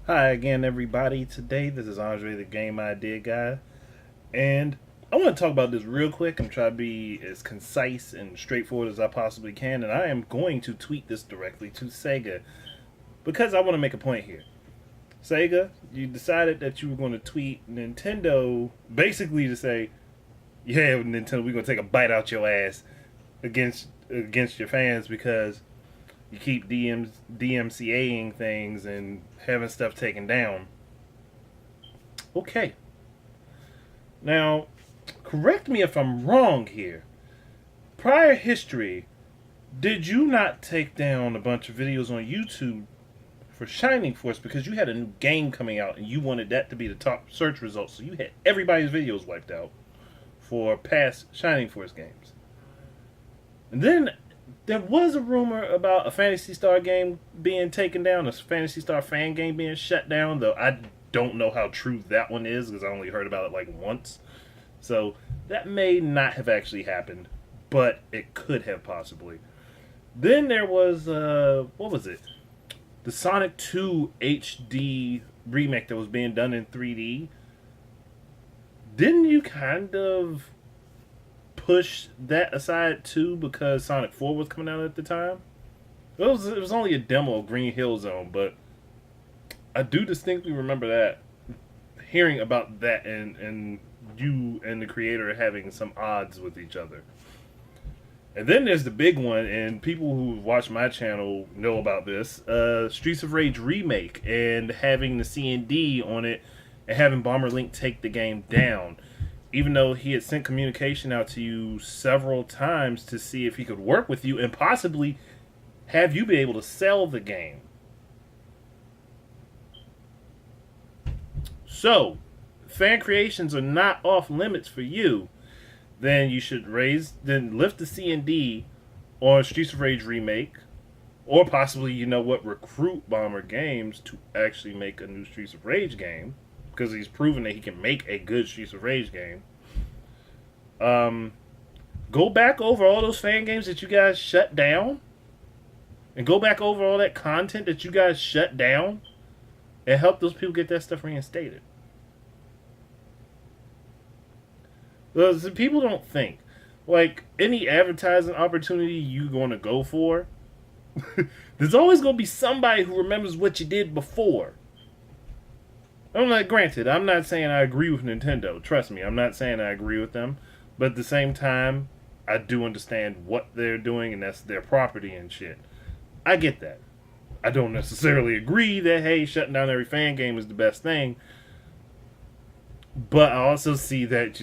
Hi again, everybody. Today, this is Andre, the Game Idea Guy, and I want to talk about this real quick. I'm trying to be as concise and straightforward as I possibly can, and I am going to tweet this directly to Sega because I want to make a point here. Sega, you decided that you were going to tweet Nintendo basically to say, "Yeah, Nintendo, we're going to take a bite out your ass against your fans because you keep DMCAing things and having stuff taken down." Okay. Now, correct me if I'm wrong here. Prior history, did you not take down a bunch of videos on YouTube for Shining Force because you had a new game coming out and you wanted that to be the top search results? So you had everybody's videos wiped out for past Shining Force games. And then there was a rumor about a Phantasy Star game being taken down, a Phantasy Star fan game being shut down, though I don't know how true that one is because I only heard about it like once. So that may not have actually happened, but it could have possibly. Then there was, what was it? The Sonic 2 HD remake that was being done in 3D. Didn't you kind of push that aside too because Sonic 4 was coming out at the time? It was only a demo of Green Hill Zone, but I do distinctly remember that, hearing about that and you and the creator having some odds with each other. And then there's the big one, and people who watch my channel know about this, Streets of Rage Remake, and having the C&D on it, and having Bomber Link take the game down. Even though he had sent communication out to you several times to see if he could work with you and possibly have you be able to sell the game. So, fan creations are not off limits for you. Then you should lift the C&D on Streets of Rage Remake, or possibly, recruit Bomber Games to actually make a new Streets of Rage game, because he's proven that he can make a good Streets of Rage game. Go back over all those fan games that you guys shut down, and go back over all that content that you guys shut down, and help those people get that stuff reinstated. Because people don't think, like, any advertising opportunity you're going to go for, there's always going to be somebody who remembers what you did before. Granted, I'm not saying I agree with Nintendo. Trust me, I'm not saying I agree with them. But at the same time, I do understand what they're doing, and that's their property and shit. I get that. I don't necessarily agree that, hey, shutting down every fan game is the best thing. But I also see that,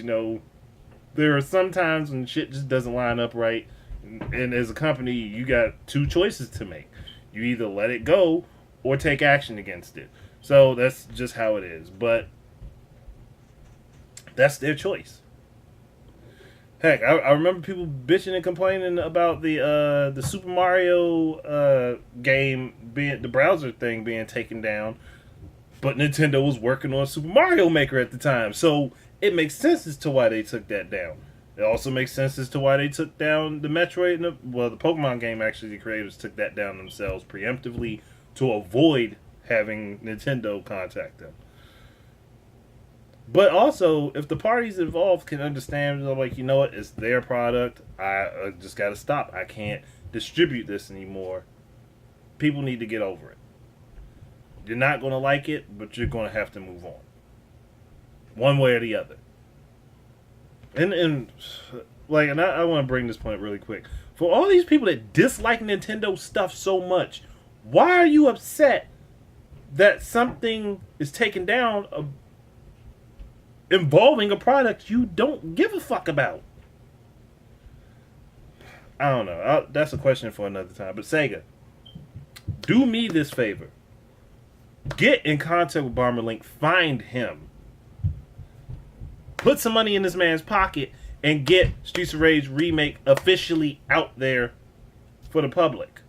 there are some times when shit just doesn't line up right. And as a company, you got two choices to make. You either let it go or take action against it. So that's just how it is. But that's their choice. Heck, I remember people bitching and complaining about the Super Mario game being, the browser thing being taken down, but Nintendo was working on Super Mario Maker at the time, so it makes sense as to why they took that down. It also makes sense as to why they took down the Metroid and the Pokemon game. Actually, the creators took that down themselves preemptively to avoid having Nintendo contact them. But also, if the parties involved can understand, like, what, it's their product, I just got to stop. I can't distribute this anymore. People need to get over it. You're not going to like it, but you're going to have to move on. One way or the other. And I want to bring this point really quick. For all these people that dislike Nintendo stuff so much, why are you upset that something is taken down involving a product you don't give a fuck about? I don't know. That's a question for another time. But Sega, do me this favor. Get in contact with Bomber Link. Find him. Put some money in this man's pocket and get Streets of Rage Remake officially out there for the public.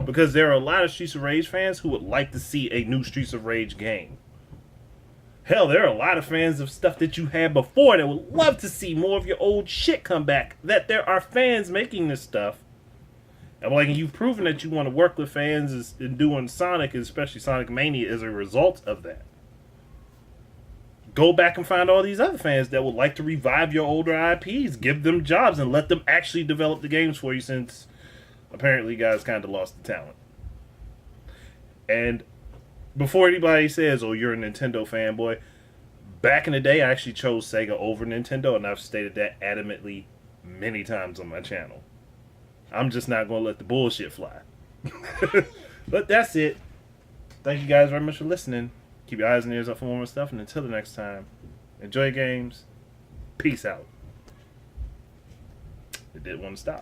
Because there are a lot of Streets of Rage fans who would like to see a new Streets of Rage game. Hell, there are a lot of fans of stuff that you had before that would love to see more of your old shit come back. That there are fans making this stuff And like, you've proven that you want to work with fans in doing Sonic, especially Sonic Mania, as a result of that. Go back and find all these other fans that would like to revive your older IPs. Give them jobs and let them actually develop the games for you, since apparently you guys kind of lost the talent. And before anybody says, oh, you're a Nintendo fanboy, back in the day, I actually chose Sega over Nintendo, and I've stated that adamantly many times on my channel. I'm just not going to let the bullshit fly. But that's it. Thank you guys very much for listening. Keep your eyes and ears up for more stuff, and until the next time, enjoy games. Peace out. It did want to stop.